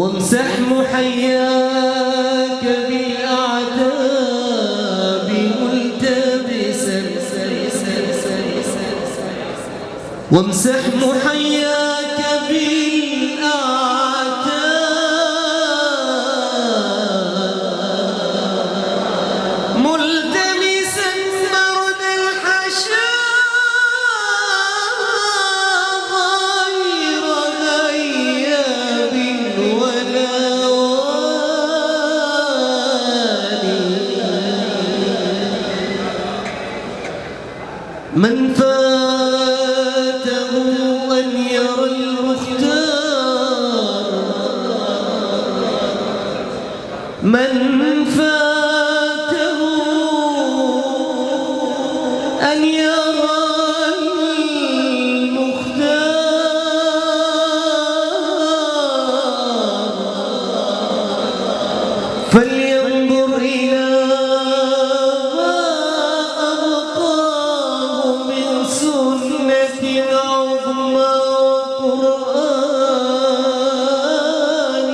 وامسح محياك بالأعتاب ملتبسا وامسح محياك بالأعتاب ملتمسا برد الحشا غير غياب ولا والي من فاته أن يرى المختار من فاته أن يرى المختار فلينظر إلى ما أبقاه من سنة عظمى وقرآن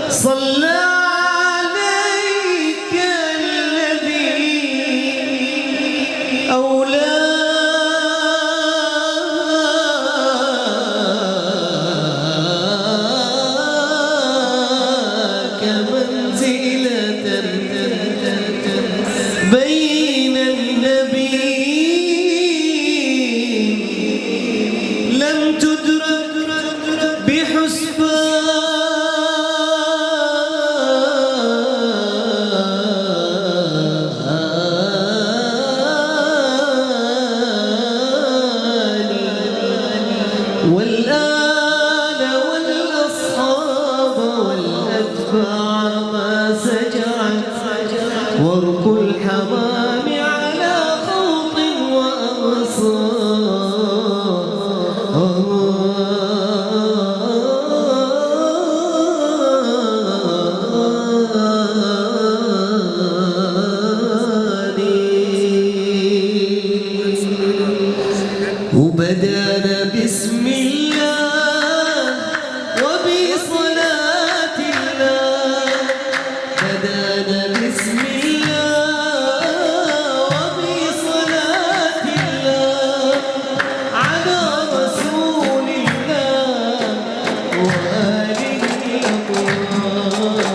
صلى عليك الذي أولاك منزلة بين النبيين لم تدرك بحسبان والآل والأصحاب والأتباع ما سجعت ورق الحمام على خوط وأغصان وبدانا بسم الله وبصلاة الله بدانا بسم الله وبصلاة الله على رسول الله وآله الأطهار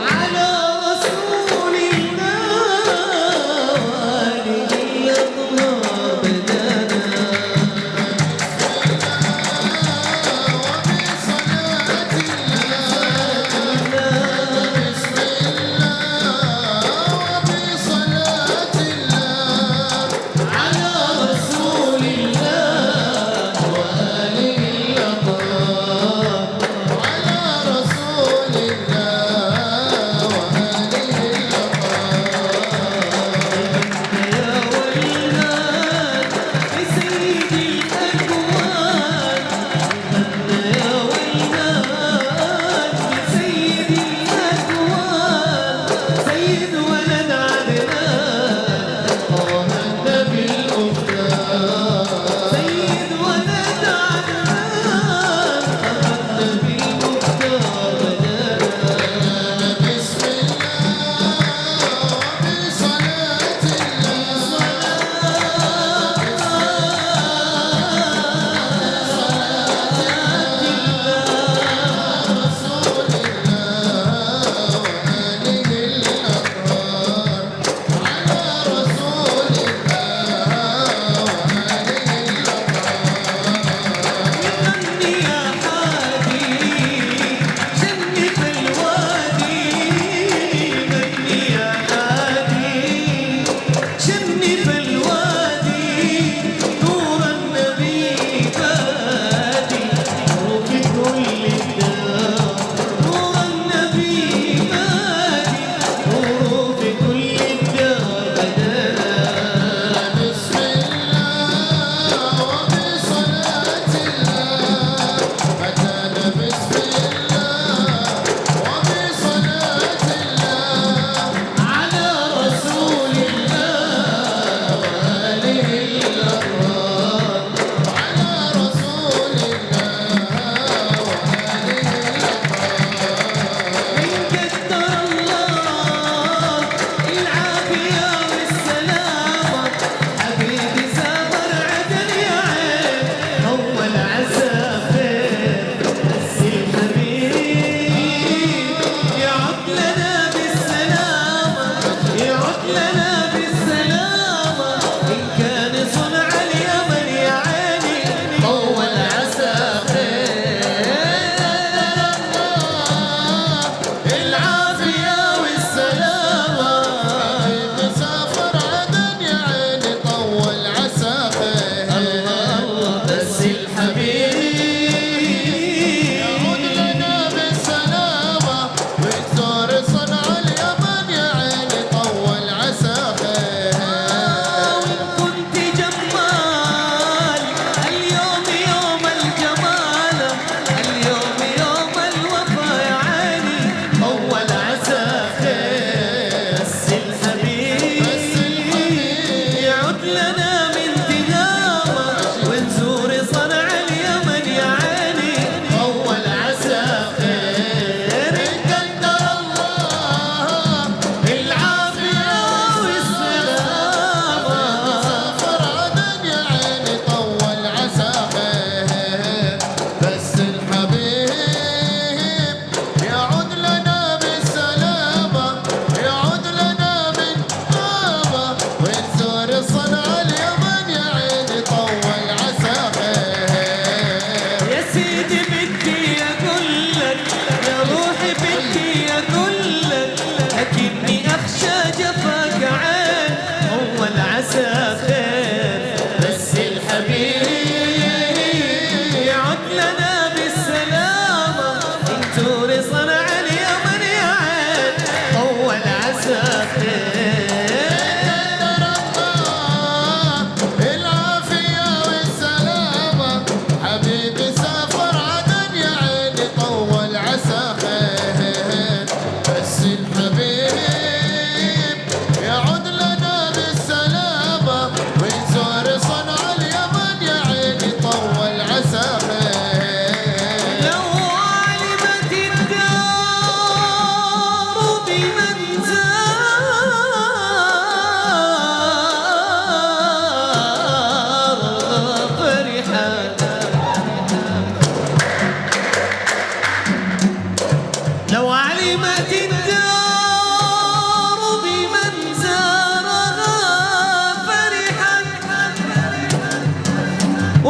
على رسول الله وآله الأطهار بدانا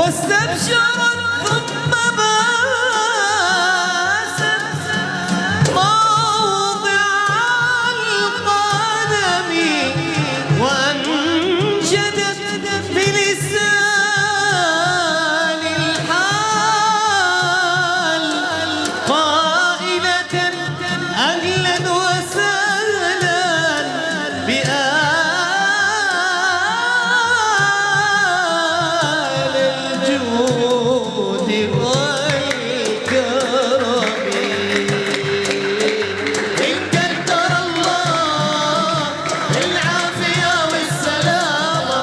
واستبشرت ثم باست موضع القدم وأنشدت بلسان الحال قائلة أهلا وسهلا بآل الجود والكرم. إن قدر الله العافية والسلامة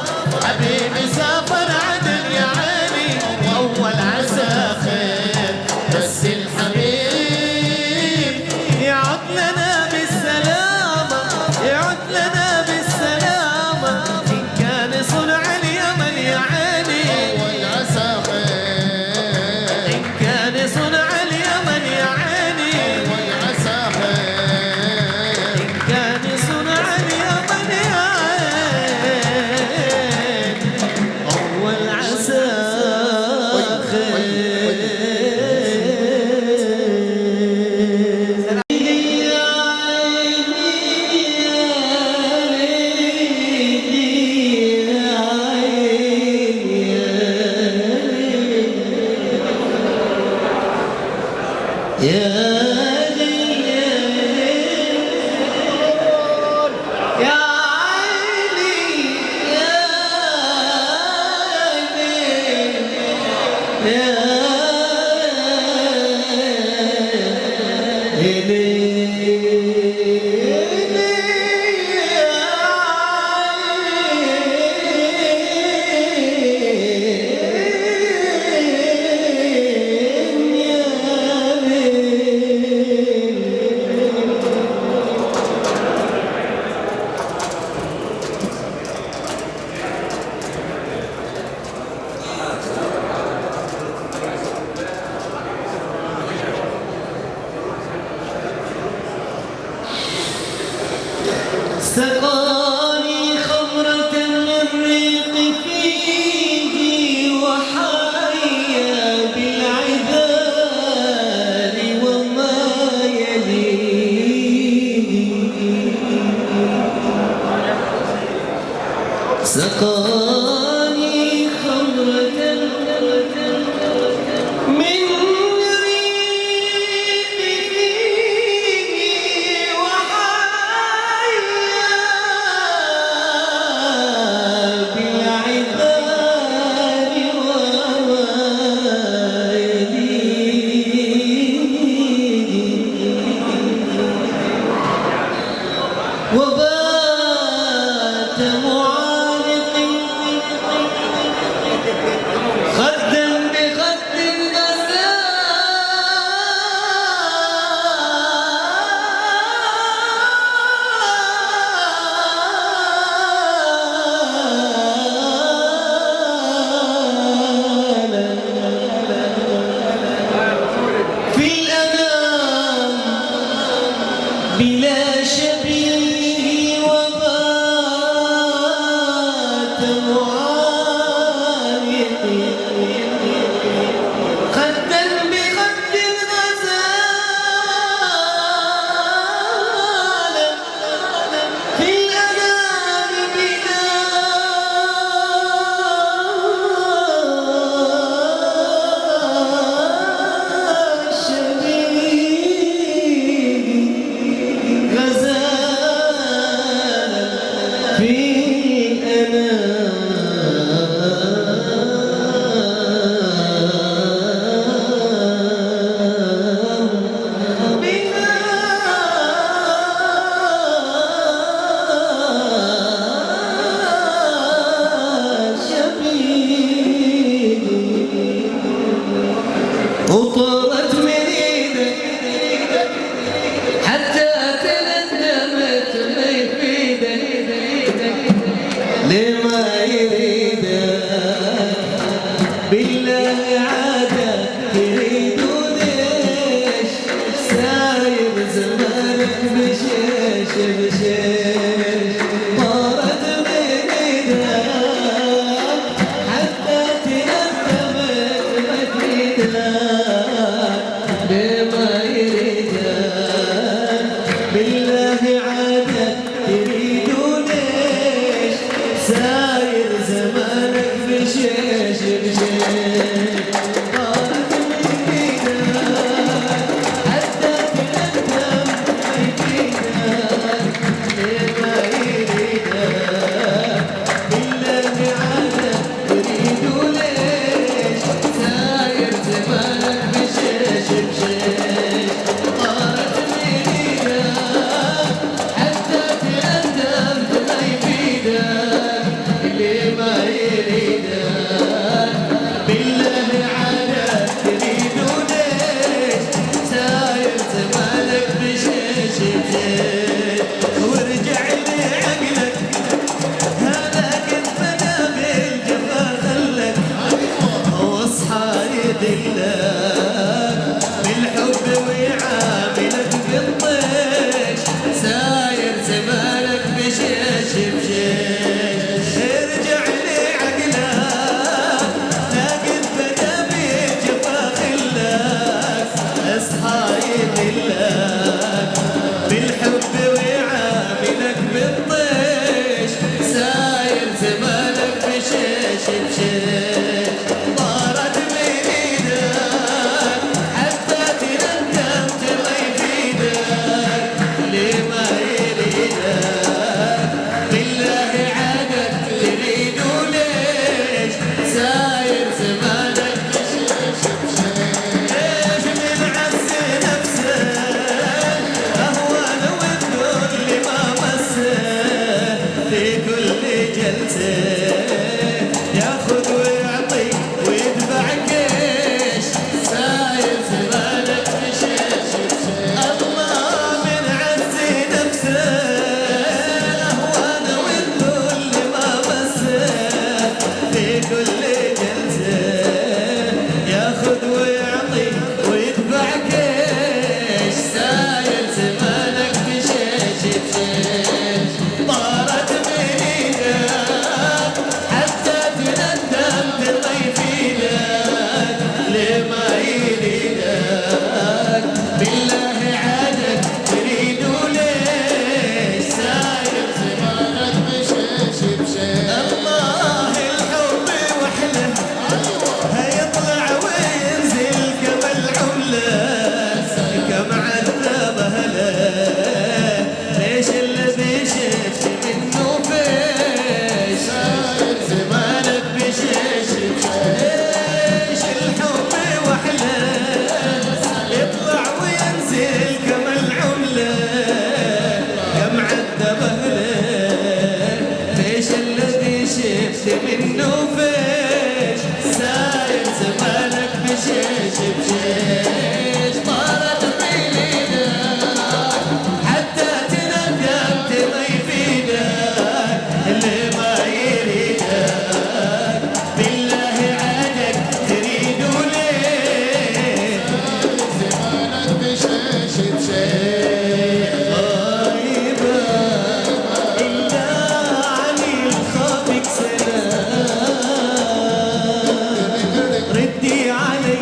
حبيبي سافر عدن يا عيني وأول عسى خير بس الحبيب يعد لنا بالسلامة يعد لنا بالسلامة إن كان صنع اليمن يا عيني أول عسى خير إن كان صنع اليمن يا عيني أول عسى خير إن كان صنع اليمن يا عيني أول عسى سقاني خمرة الريق فيه وحيا بالعذار وما يليه سقاني خمرة من ريق فيه وحيا بالعذار وما يليه وبات معانقي خدا بخد الغزال في الأنام بلا شبيه وبات معانقي خدا بخد الغزال في الأنام بلا شبيه غزال في الأنام بلا شبيه وطارت مريدة حتى تندمت ما يفيدة لما يريدة بالله عادة تريدوا ليش سايب زمانك بشيش بشيش طارت مريدة حتى تندمت ساير زمانك بشيش بشيش طارت من ايدك حتى تندم ما يفيدك ليه ما يريدك بالله عادك تريد وليش ساير زمانك بشيش بشيش طارت من ايدك حتى تندم ما يفيدك اللي ما يريدك بالله عادك تريد وليش ساير زمانك بشيش بشيش وارجع لي عقلك هذاك انفدى بالجفا خلك واصحى يدلك بالحب ويعاملك بالطيش ساير زمانك بشيش بشيش ارجع لي عقلك لكن بدا بالجفا خلك اصحى يدلك بالحب ويعاملك بالطيش ساير زمانك بشيش بشيش طارت من ايدك حتى تندم ما يفيدك ليه ما يريدك بالله عادك تريد وليش ساير زمانك بشيش بشيش ليش من عز نفسه اهوان والذل ما مسه في كل جلسه ياخذ ويعطي ويدفع كيش ساير زمانك بشيش بشيش الله من عز نفسه اهوان والذل ما مسه في كل جلسه ياخذ ويعطي ويدفع كيش ساير زمانك بشيش بشيش طارت من ايدك حتى تندم ما يفيدك ليه ما يريدك بالله عادك تريد وليش ساير زمانك بشيش بشيش الله الحب وحله هيطلع وينزل كم العملة كم عذب أهله ليش الذي شفت منه فيش ساير زمانك بشيش ليش الحب وحله يطلع وينزل كم العملة كم عذب أهله ليش الذي شفت منه فيش ساير زمانك بشيش بشيش طارت من ايدك حتى تندمت ما يفيدك اللي ما يريدك بالله عادك تريد وليه زمانك بشيش بشيش غايبة إلا علي الخافك سلام ردي علي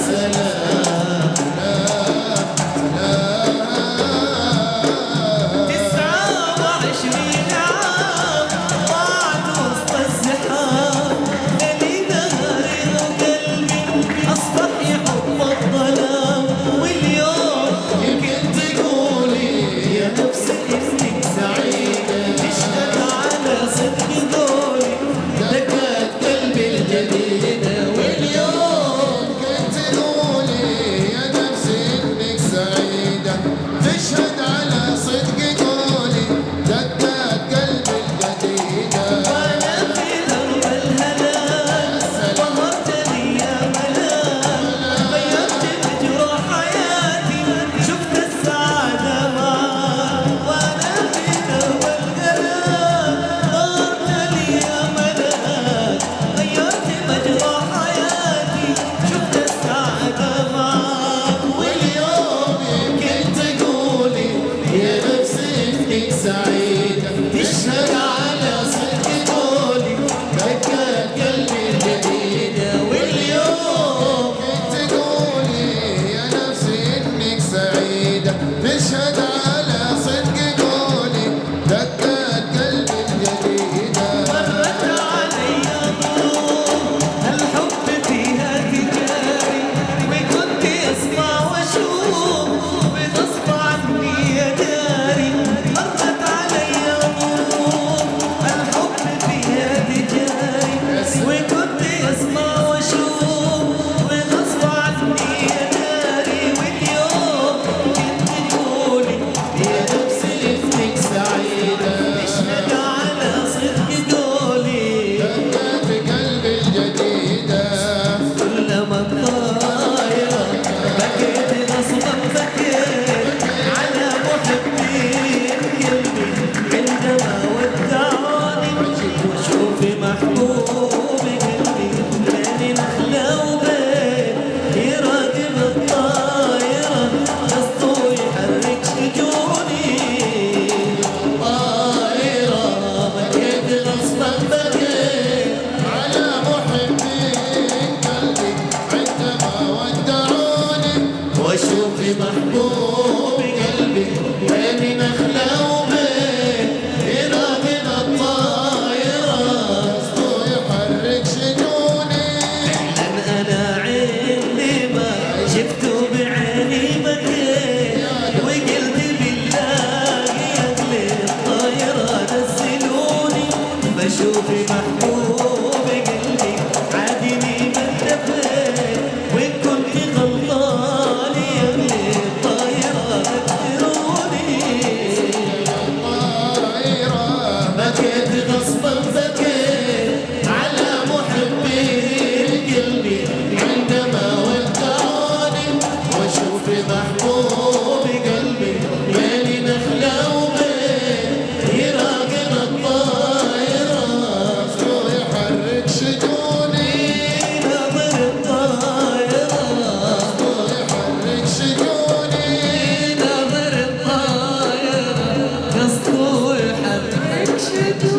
سلام 29 عام ضاعت وسط الزحام، ليلي نهاري وقلبي أصبح يحب الظلام. واليوم يمكن تقولي يا نفسي إنك سعيدة، تشهد على صدق قولي دقات قلبي الجديدة. واليوم كنت تقولي يا نفسي انك سعيدة، تشهد على صدق قولي دقات قلبي الجديدة. وأنا في درب الهلال ظهرت لي يا ملال، غيرت مجرى حياتي شفت السعادة معاك. وأنا في درب الهلال ظهرت لي يا ملال، غيرت مجرى حياتي شفت السعادة معاك. واليوم يمكن تقولي يا نفسي إنك سعيدة، تشهد على صدق قولي دقات قلبي الجديدة. واليوم كنت تقولي يا نفسي انك سعيدة، تشهد على صدق قولي دقات قلبي الجديدة. مرت علي ظروف الحب فيها تجاري، وكنت اسمع واشوف بغصب عني يا داري. مرت علي ظروف الحب فيها تجاري، وكنت اسمع واشوف بغصب عني يا داري. واليوم كنت تقولي يا نفسي انك سعيدة، تشهد على صدق قولي دقات قلبي الجديدة. كلما الطايرة بكيت غصبا بكيت على محبين قلبي عندما ودعوني، واشوف محبوب قلبي بين نخلة وبين يراقب الطايرة قصده يحرك شجوني. طايرة بكيت غصبا بكيت على محبين قلبي عندما ودعوني، واشوف محبوب قلبي بين نخلة وبين يراقب الطايرة. قصده يحرك شجوني. فعلا أنا عيني ما شفته بعيني بكيت، وقلت بالله يا أهل الطايرة نزلوني. بشوف محبوب قلبي عادني ما انتبهت، وإن كنت غلطان يا أهل الطايرة ذكروني. طايرة بكيت غصبا بكيت على محبين قلبي عندما ودعوني، واشوف محبوب قلبي بين نخلة وبين يراقب الطايرة. قصده يحرك شجوني. ناظر الطايرة، يحرك شجوني. ناظر الطايرة قصده يحرك شجوني.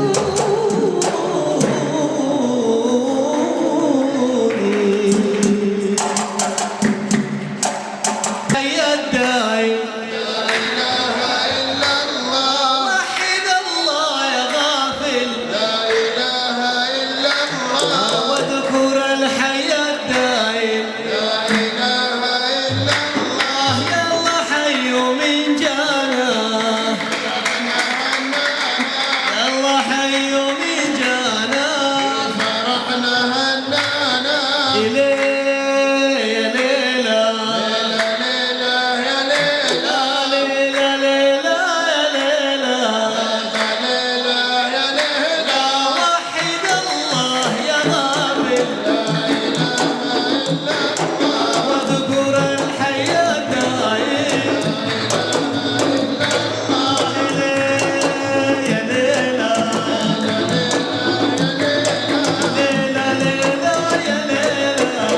يا الداعي لا إله إلا الله. وحد الله يا غافل، لا إله إلا الله. واذكر الحي الدايم. لا إله إلا الله. يا الله حي من جانا، يا الله حي من جانا. فرحنا هنانا. إليه يا ليلى، ليلة يا ليلة. ليلى ليلى يا ليلى. ليلة يا ليلى. وحد الله يا غافل، لا إله إلا الله. واذكر الحي الدايم. إليه يا ليلى، ليلى ليلى يا ليلى.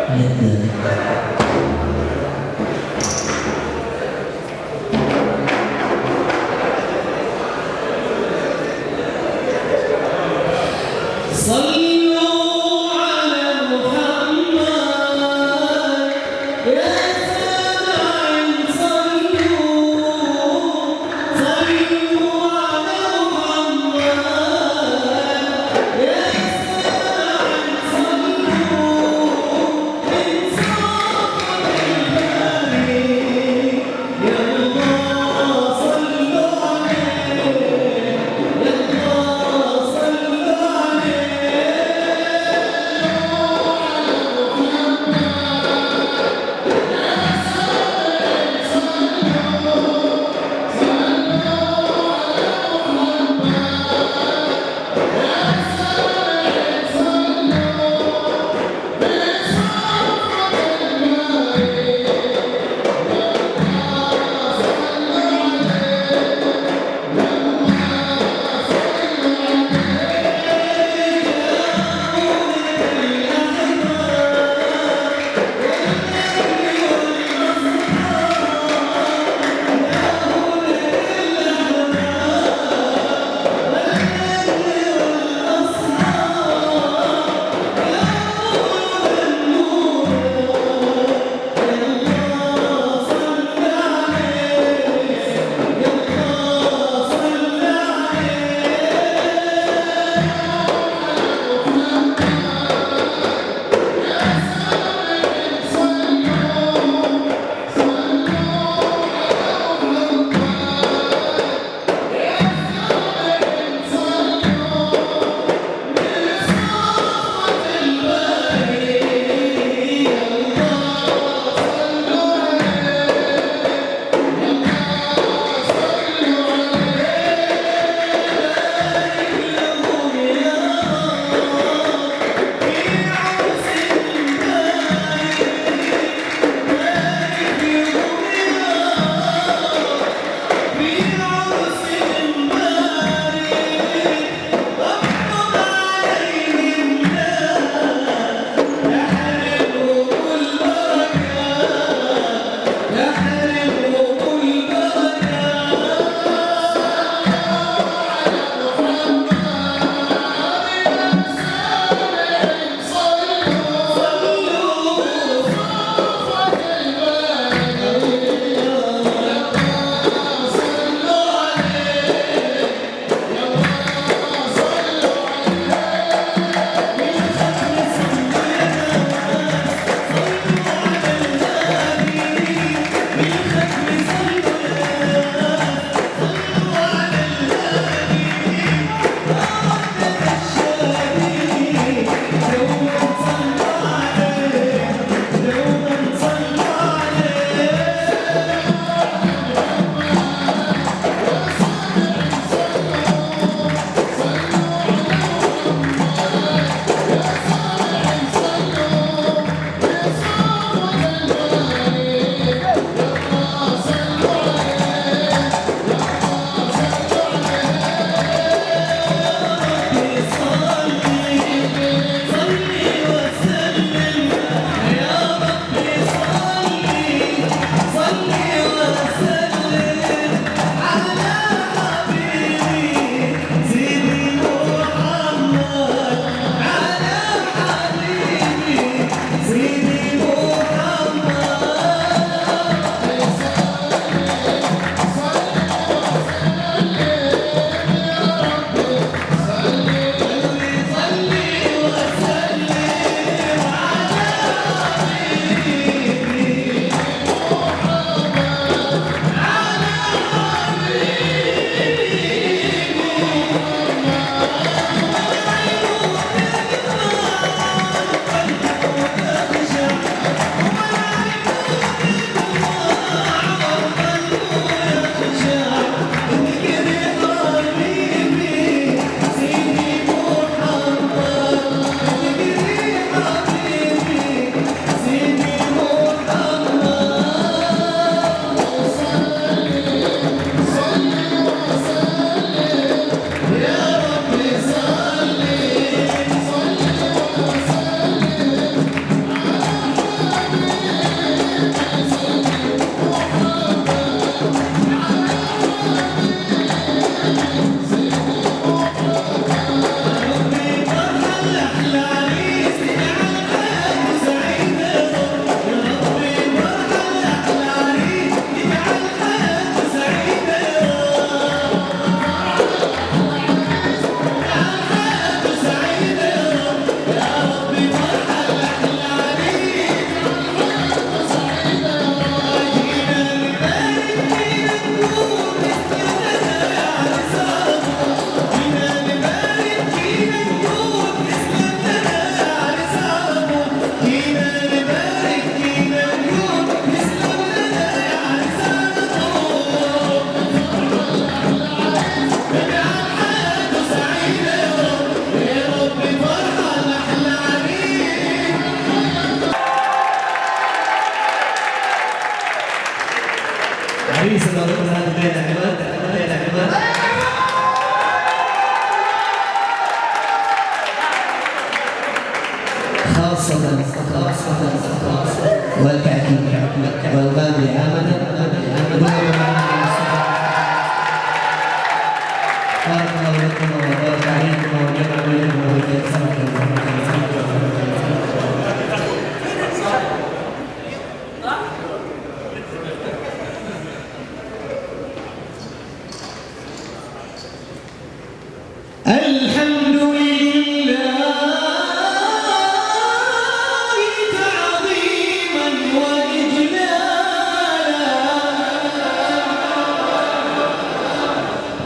صلوا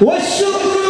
والشكر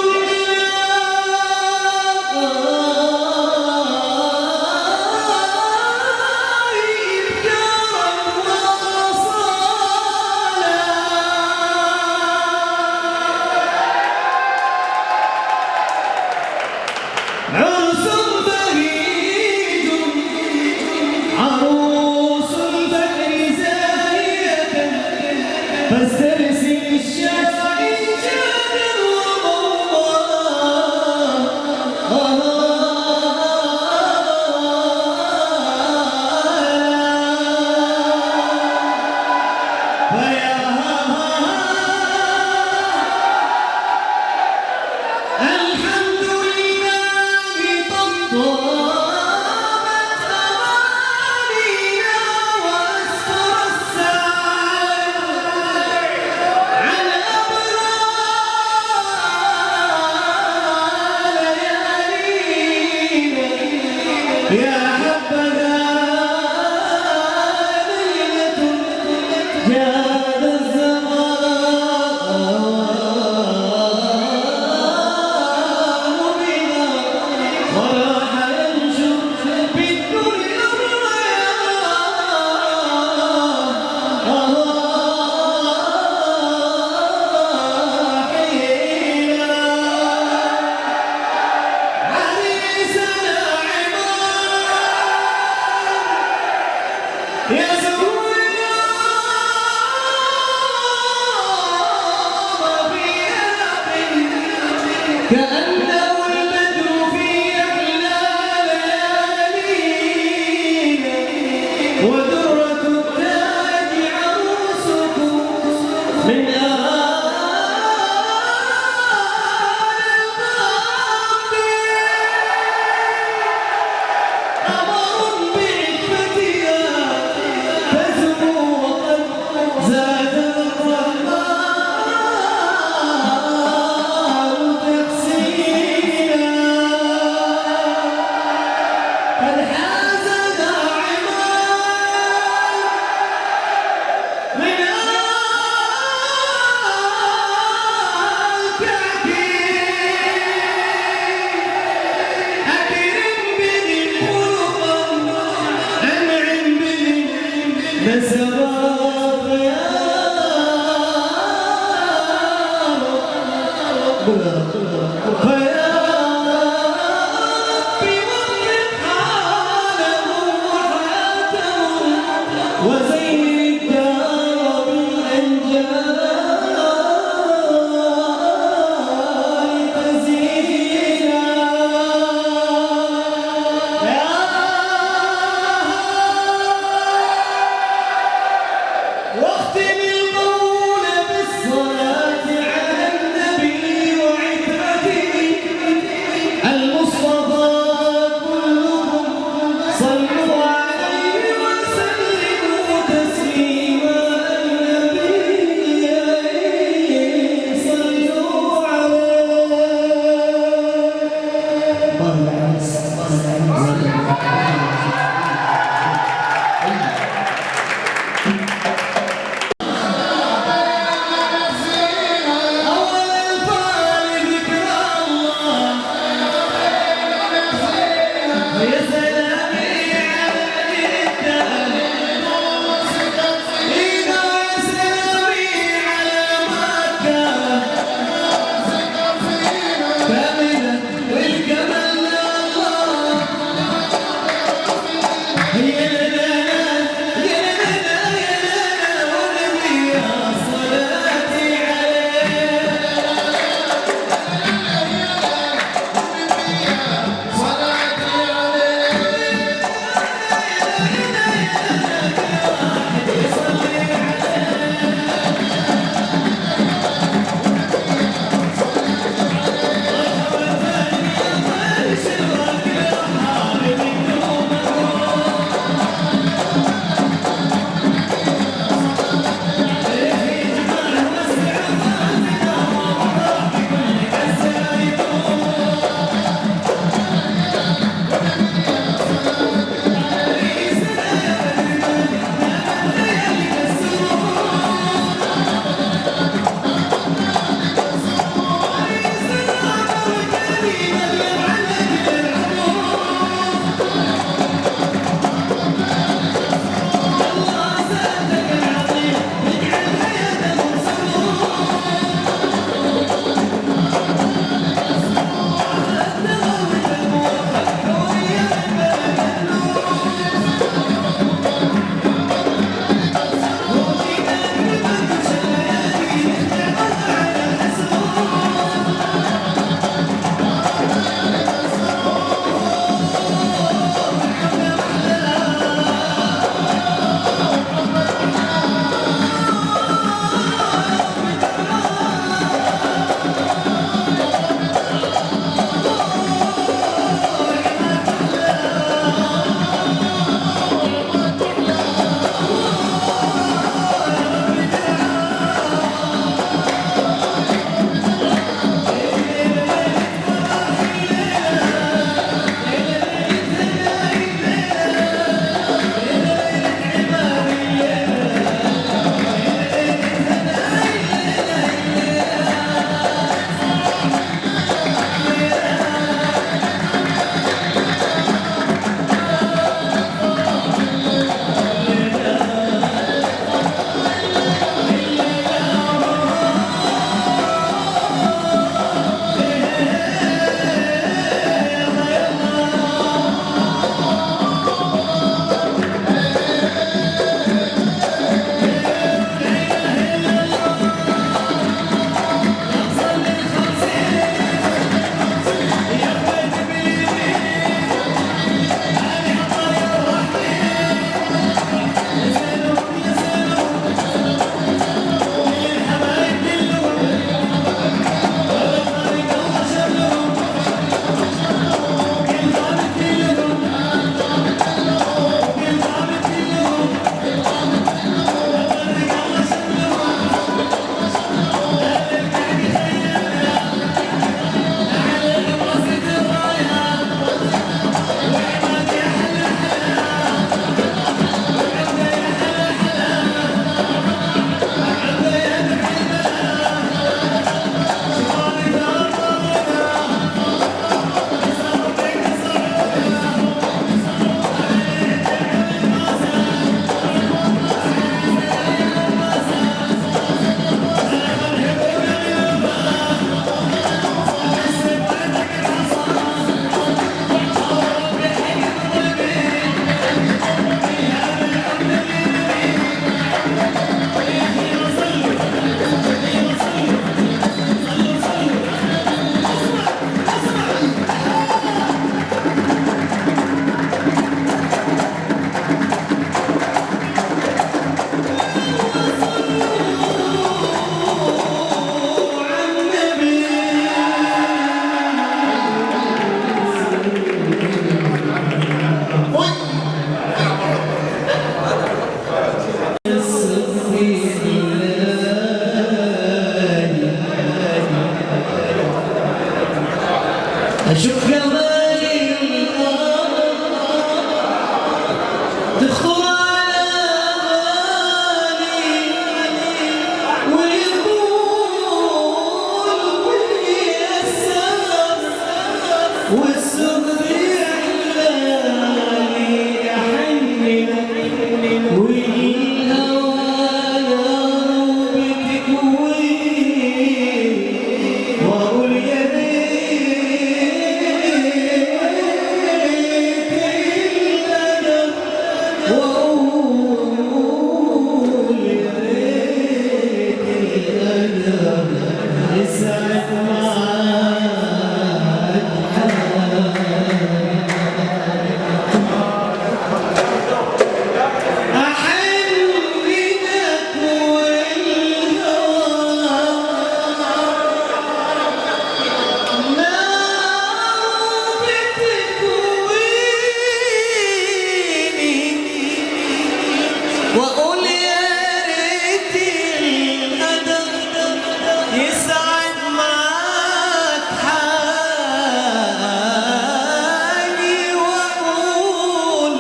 وأقول يا ريت القدر يسعد معاك حالي، وأقول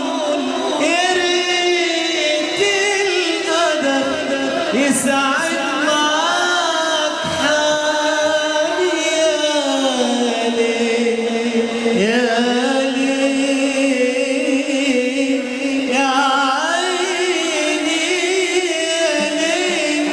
يا ريت القدر يسعد معاك حالي. يا ليل يا عيني يا ليل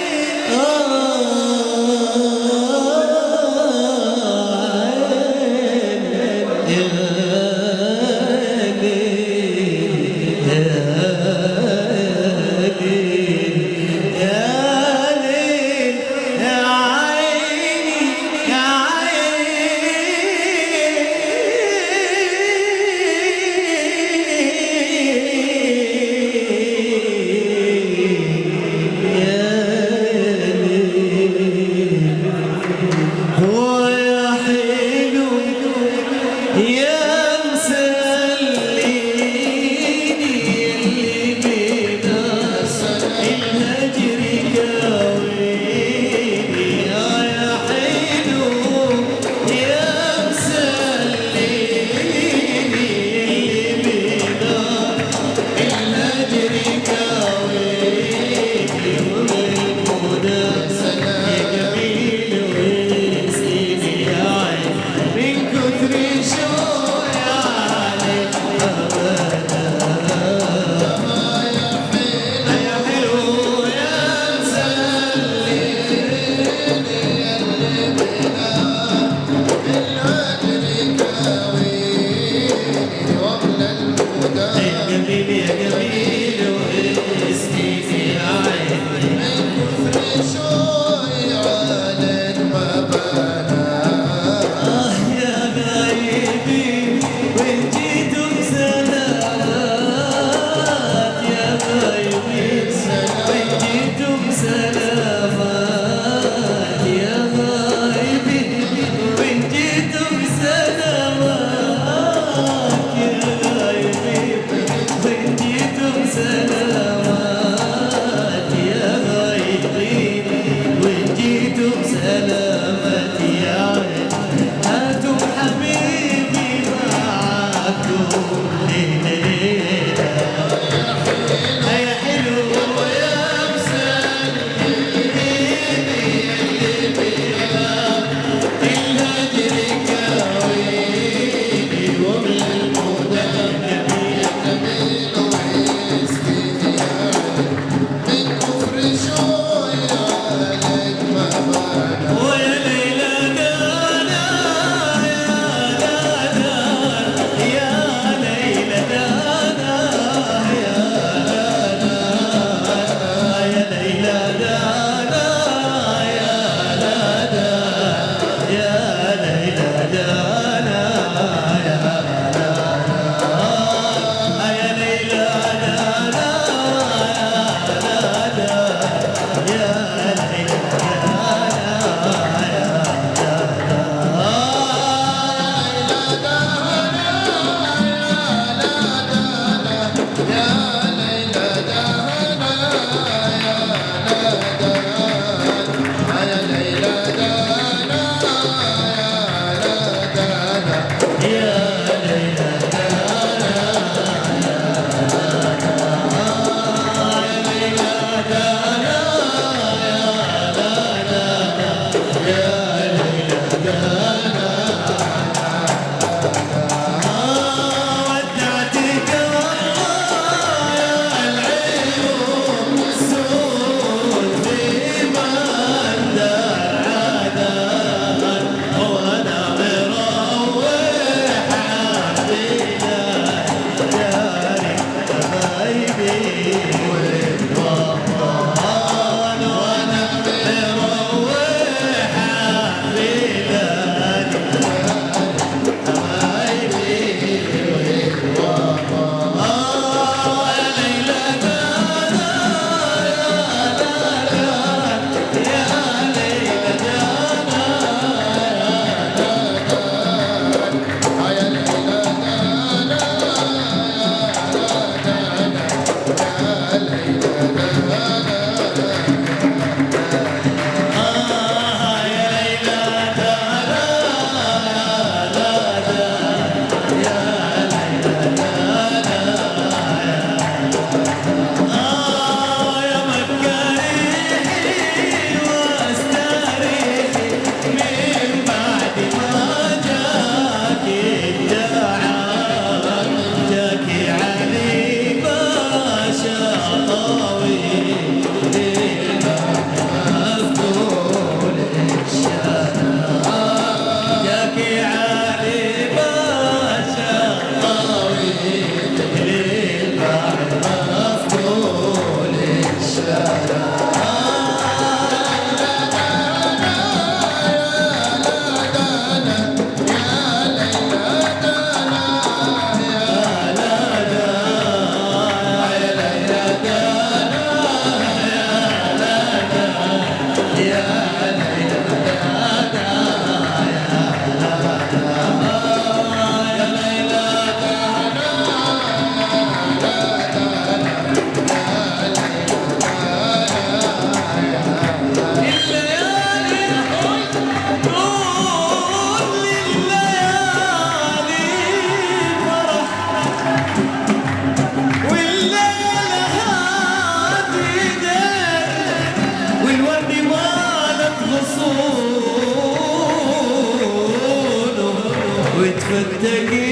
وقتك